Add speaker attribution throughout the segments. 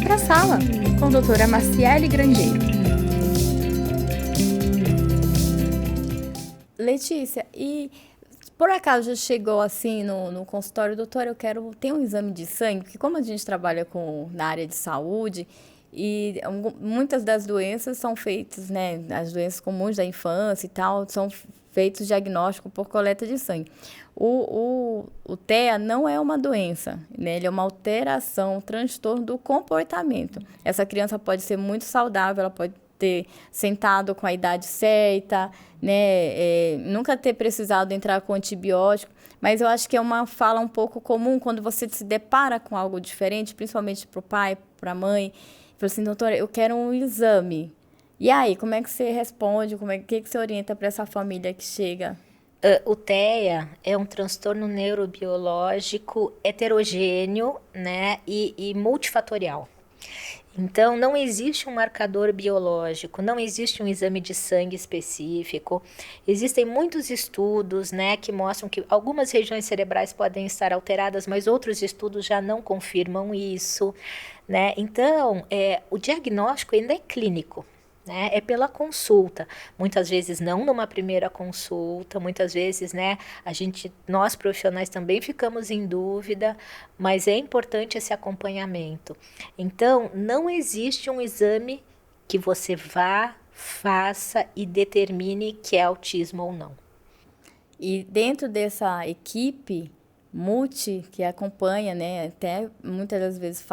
Speaker 1: para a sala, com a doutora Marciele Grangeiro.
Speaker 2: Letícia, e por acaso já chegou assim no consultório, doutora, eu quero ter um exame de sangue, porque como a gente trabalha na área de saúde, e muitas das doenças são feitas, né, as doenças comuns da infância e tal, são feitos diagnóstico por coleta de sangue. O TEA não é uma doença, né? Ele é uma alteração, um transtorno do comportamento. Essa criança pode ser muito saudável, ela pode ter sentado com a idade certa, né? Nunca ter precisado entrar com antibiótico, mas eu acho que é uma fala um pouco comum quando você se depara com algo diferente, principalmente para o pai, para a mãe. Fala assim, doutora, eu quero um exame. E aí, como é que você responde? Que você orienta para essa família que chega?
Speaker 3: O TEA é um transtorno neurobiológico heterogêneo, né, e multifatorial. Então, não existe um marcador biológico, não existe um exame de sangue específico. Existem muitos estudos, né, que mostram que algumas regiões cerebrais podem estar alteradas, mas outros estudos já não confirmam isso, né? Então, o diagnóstico ainda é clínico. Né, é pela consulta, muitas vezes não numa primeira consulta, muitas vezes, né, nós profissionais também ficamos em dúvida, mas é importante esse acompanhamento. Então, não existe um exame que você vá, faça e determine que é autismo ou não.
Speaker 2: E dentro dessa equipe que acompanha, né, até muitas das vezes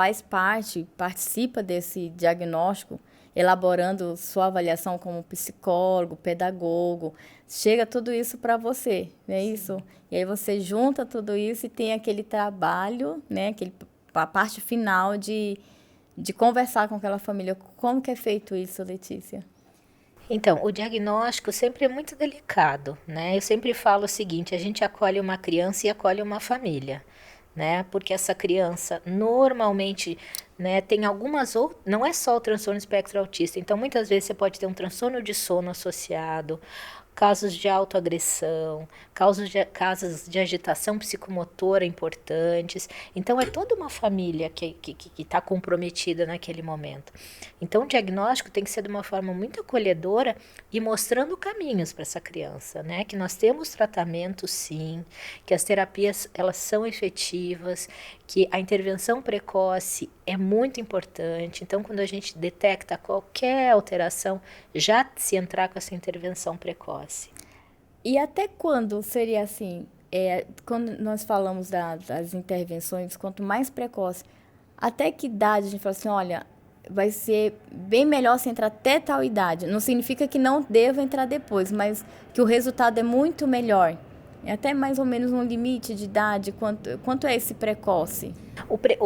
Speaker 2: participa desse diagnóstico, elaborando sua avaliação como psicólogo, pedagogo, chega tudo isso para você, não é isso? E aí você junta tudo isso e tem aquele trabalho, né, a parte final de conversar com aquela família. Como que é feito isso, Letícia?
Speaker 3: Então, o diagnóstico sempre é muito delicado, né? Eu sempre falo o seguinte, a gente acolhe uma criança e acolhe uma família, né? Porque essa criança normalmente, né, tem algumas outras, não é só o transtorno espectro autista, então muitas vezes você pode ter um transtorno de sono associado, casos de autoagressão, casos de agitação psicomotora importantes. Então, é toda uma família que está comprometida naquele momento. Então, o diagnóstico tem que ser de uma forma muito acolhedora e mostrando caminhos para essa criança, né? Que nós temos tratamento, sim, que as terapias elas são efetivas, que a intervenção precoce é muito importante. Então, quando a gente detecta qualquer alteração, já se entrar com essa intervenção precoce.
Speaker 2: E até quando seria assim? Quando nós falamos das intervenções, quanto mais precoce, até que idade a gente fala assim, olha, vai ser bem melhor se entrar até tal idade. Não significa que não deva entrar depois, mas que o resultado é muito melhor. É até mais ou menos um limite de idade, quanto é esse precoce?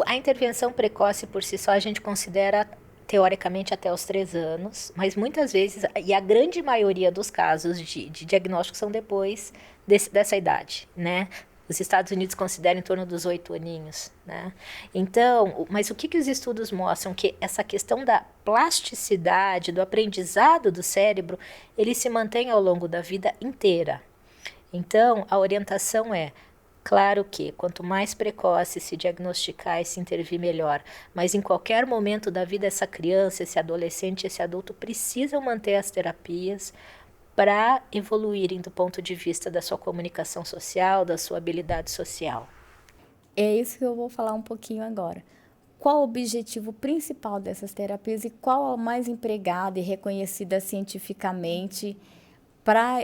Speaker 3: A intervenção precoce por si só a gente considera teoricamente até os 3 anos, mas muitas vezes, e a grande maioria dos casos de diagnóstico são depois dessa idade, né? Os Estados Unidos consideram em torno dos 8 aninhos, né? Então, mas o que os estudos mostram? Que essa questão da plasticidade, do aprendizado do cérebro, ele se mantém ao longo da vida inteira. Então, a orientação é, claro que quanto mais precoce se diagnosticar e se intervir, melhor. Mas em qualquer momento da vida, essa criança, esse adolescente, esse adulto precisam manter as terapias para evoluírem do ponto de vista da sua comunicação social, da sua habilidade social.
Speaker 2: É isso que eu vou falar um pouquinho agora. Qual o objetivo principal dessas terapias e qual a mais empregada e reconhecida cientificamente para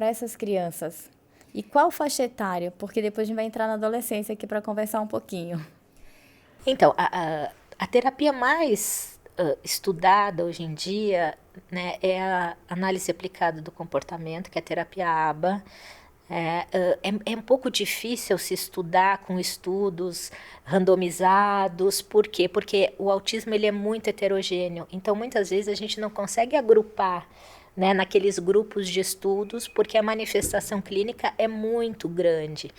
Speaker 2: essas crianças? E qual faixa etária? Porque depois a gente vai entrar na adolescência aqui para conversar um pouquinho.
Speaker 3: Então, a terapia mais estudada hoje em dia, né, é a análise aplicada do comportamento, que é a terapia ABA. É um pouco difícil se estudar com estudos randomizados. Por quê? Porque o autismo ele é muito heterogêneo. Então, muitas vezes a gente não consegue agrupar, né, naqueles grupos de estudos, porque a manifestação clínica é muito grande.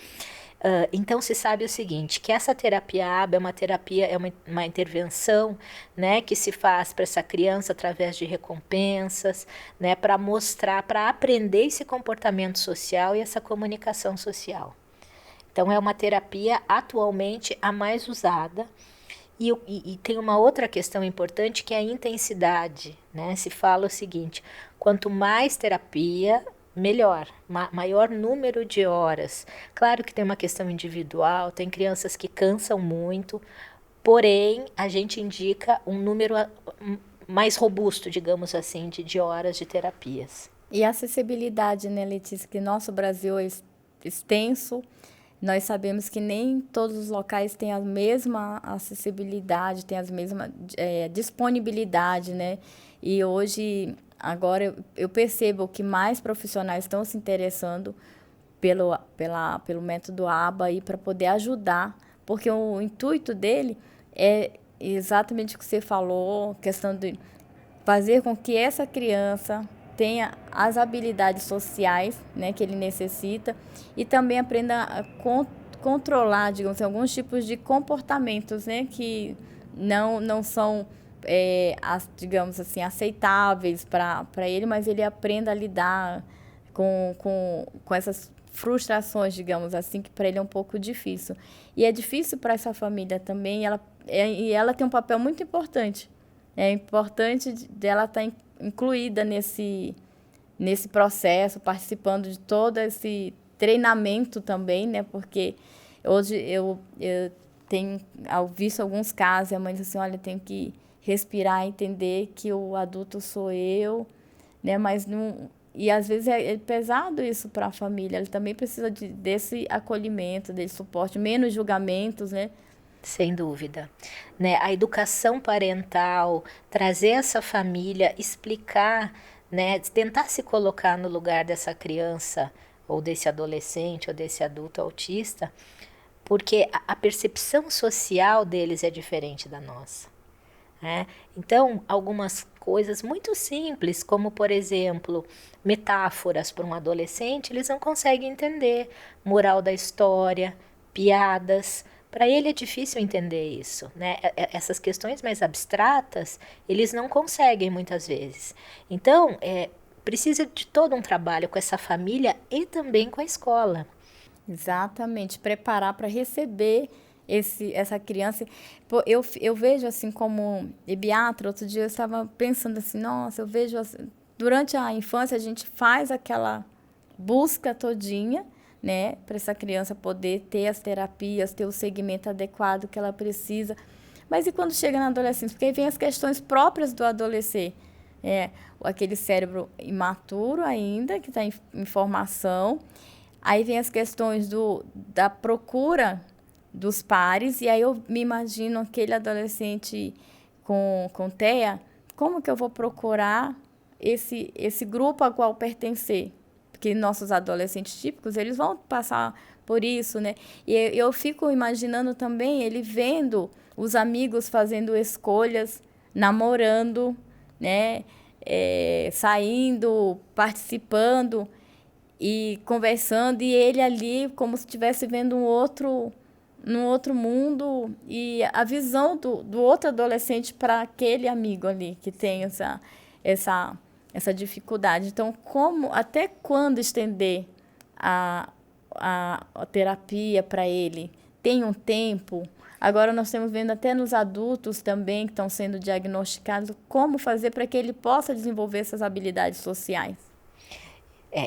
Speaker 3: Então, se sabe o seguinte, que essa terapia ABA é uma terapia, uma intervenção, né, que se faz para essa criança através de recompensas, né, para mostrar, para aprender esse comportamento social e essa comunicação social. Então, é uma terapia atualmente a mais usada E tem uma outra questão importante que é a intensidade, né? Se fala o seguinte, quanto mais terapia, melhor, maior número de horas. Claro que tem uma questão individual, tem crianças que cansam muito, porém a gente indica um número mais robusto, digamos assim, de horas de terapias.
Speaker 2: E a acessibilidade, né, Letícia, que nosso Brasil é extenso, nós sabemos que nem todos os locais têm a mesma acessibilidade, têm as mesmas disponibilidade, né? E hoje, agora, eu percebo que mais profissionais estão se interessando pelo método ABA para poder ajudar, porque o intuito dele é exatamente o que você falou, questão de fazer com que essa criança tenha as habilidades sociais, né, que ele necessita e também aprenda a controlar, digamos assim, alguns tipos de comportamentos, né, que não são, digamos assim, aceitáveis para ele, mas ele aprenda a lidar com essas frustrações, digamos assim, que para ele é um pouco difícil. E é difícil para essa família também, e ela tem um papel muito importante. É importante dela estar incluída nesse processo, participando de todo esse treinamento também, né? Porque hoje eu tenho visto alguns casos, e a mãe diz assim, olha, tenho que respirar, entender que o adulto sou eu, né? Mas não... E às vezes é pesado isso para a família, ele também precisa desse acolhimento, desse suporte, menos julgamentos, né?
Speaker 3: Sem dúvida, né? A educação parental, trazer essa família, explicar, né? Tentar se colocar no lugar dessa criança, ou desse adolescente, ou desse adulto autista, porque a percepção social deles é diferente da nossa, né? Então, algumas coisas muito simples, como, por exemplo, metáforas para um adolescente, eles não conseguem entender, moral da história, piadas. Para ele é difícil entender isso, né? Essas questões mais abstratas, eles não conseguem muitas vezes. Então, precisa de todo um trabalho com essa família e também com a escola.
Speaker 2: Exatamente, preparar para receber essa criança. Pô, eu vejo assim como ebiatra, outro dia eu estava pensando assim, nossa, eu vejo assim, durante a infância a gente faz aquela busca todinha, né, para essa criança poder ter as terapias, ter o segmento adequado que ela precisa. Mas e quando chega na adolescência? Porque aí vem as questões próprias do adolescer. Aquele cérebro imaturo ainda, que está em formação. Aí vem as questões da procura dos pares, e aí eu me imagino aquele adolescente com TEA, como que eu vou procurar esse grupo a qual pertencer? Porque nossos adolescentes típicos, eles vão passar por isso, né? E eu fico imaginando também ele vendo os amigos fazendo escolhas, namorando, né? Saindo, participando e conversando, e ele ali como se estivesse vendo um outro mundo, e a visão do outro adolescente para aquele amigo ali que tem essa dificuldade. Então, até quando estender a terapia para ele? Tem um tempo? Agora nós estamos vendo até nos adultos também que estão sendo diagnosticados, como fazer para que ele possa desenvolver essas habilidades sociais.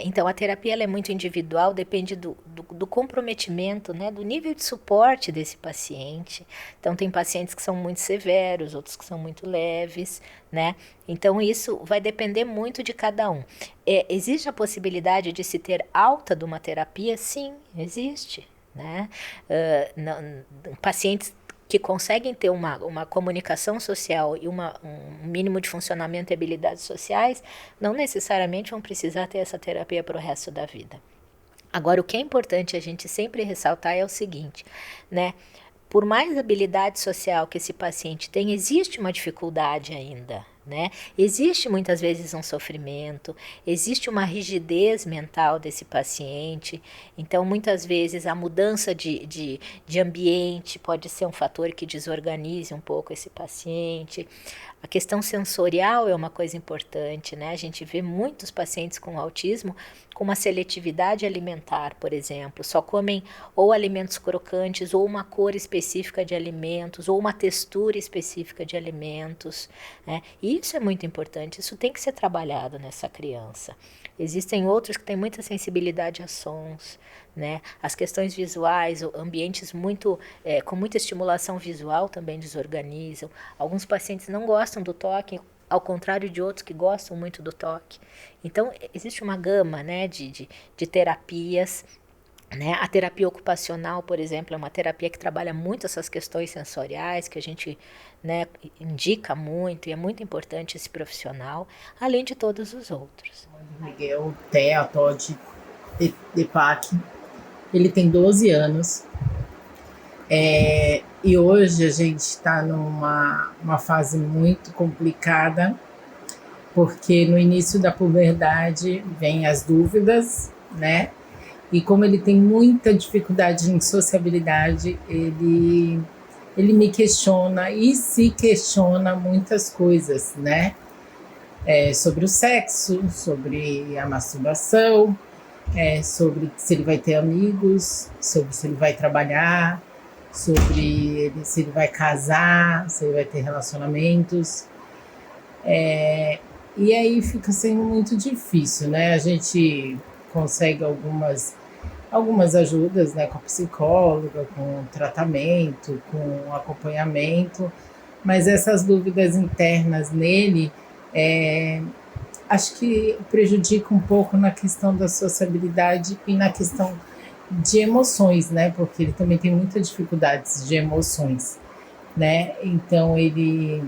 Speaker 3: Então, a terapia ela é muito individual, depende do comprometimento, né, do nível de suporte desse paciente. Então, tem pacientes que são muito severos, outros que são muito leves, né? Então, isso vai depender muito de cada um. Existe a possibilidade de se ter alta de uma terapia? Sim, existe, né? Pacientes que conseguem ter uma comunicação social e um mínimo de funcionamento e habilidades sociais, não necessariamente vão precisar ter essa terapia para o resto da vida. Agora, o que é importante a gente sempre ressaltar é o seguinte, né? Por mais habilidade social que esse paciente tem, existe uma dificuldade ainda, né? Existe muitas vezes um sofrimento, existe uma rigidez mental desse paciente, então muitas vezes a mudança de ambiente pode ser um fator que desorganize um pouco esse paciente. A questão sensorial é uma coisa importante, né? A gente vê muitos pacientes com autismo com uma seletividade alimentar, por exemplo, só comem ou alimentos crocantes, ou uma cor específica de alimentos, ou uma textura específica de alimentos, né? E isso é muito importante, isso tem que ser trabalhado nessa criança. Existem outros que têm muita sensibilidade a sons, né? As questões visuais, ambientes com muita estimulação visual também desorganizam. Alguns pacientes não gostam do toque, ao contrário de outros que gostam muito do toque. Então, existe uma gama, né, de terapias, né? A terapia ocupacional, por exemplo, é uma terapia que trabalha muito essas questões sensoriais, que a gente, né, indica muito, e é muito importante esse profissional, além de todos os outros.
Speaker 4: Miguel Thea Todd Deepak, ele tem 12 anos, e hoje a gente está numa fase muito complicada, porque no início da puberdade vem as dúvidas, né? E como ele tem muita dificuldade em sociabilidade, ele me questiona e se questiona muitas coisas, né? Sobre o sexo, sobre a masturbação, sobre se ele vai ter amigos, sobre se ele vai trabalhar, sobre se ele vai casar, se ele vai ter relacionamentos. E aí fica sendo muito difícil, né? A gente consegue algumas ajudas, né, com a psicóloga, com tratamento, com acompanhamento, mas essas dúvidas internas nele, acho que prejudica um pouco na questão da sociabilidade e na questão de emoções, né, porque ele também tem muitas dificuldades de emoções, né, então ele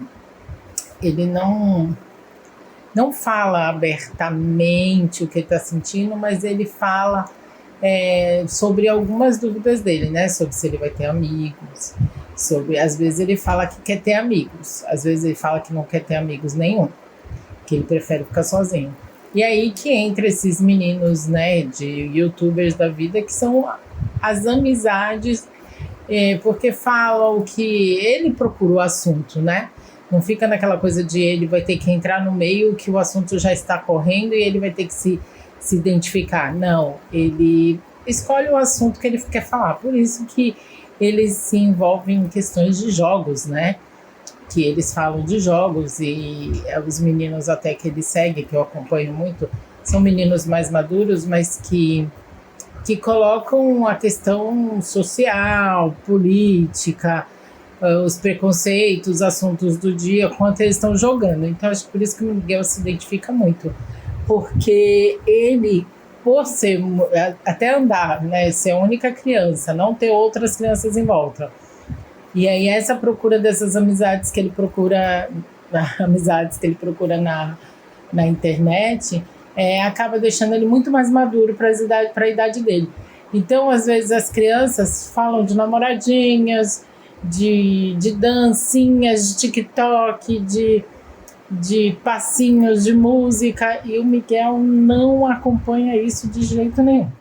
Speaker 4: não fala abertamente o que ele está sentindo, mas ele fala sobre algumas dúvidas dele, né? Sobre se ele vai ter amigos, às vezes ele fala que quer ter amigos, às vezes ele fala que não quer ter amigos nenhum, que ele prefere ficar sozinho. E aí que entra esses meninos, né, de youtubers da vida, que são as amizades, porque falam que ele procura o assunto, né? Não fica naquela coisa de ele vai ter que entrar no meio que o assunto já está correndo e ele vai ter que se identificar. Não, ele escolhe o assunto que ele quer falar. Por isso que eles se envolvem em questões de jogos, né? Que eles falam de jogos e os meninos até que ele segue, que eu acompanho muito, são meninos mais maduros, mas que colocam a questão social, política, os preconceitos, os assuntos do dia, quanto eles estão jogando. Então, acho que por isso que o Miguel se identifica muito. Porque ele, por ser, até andar, né, ser a única criança, não ter outras crianças em volta. E aí essa procura dessas amizades que ele procura na internet, acaba deixando ele muito mais maduro para a idade dele. Então, às vezes, as crianças falam de namoradinhas, de dancinhas, de TikTok, de passinhos, de música, e o Miguel não acompanha isso de jeito nenhum.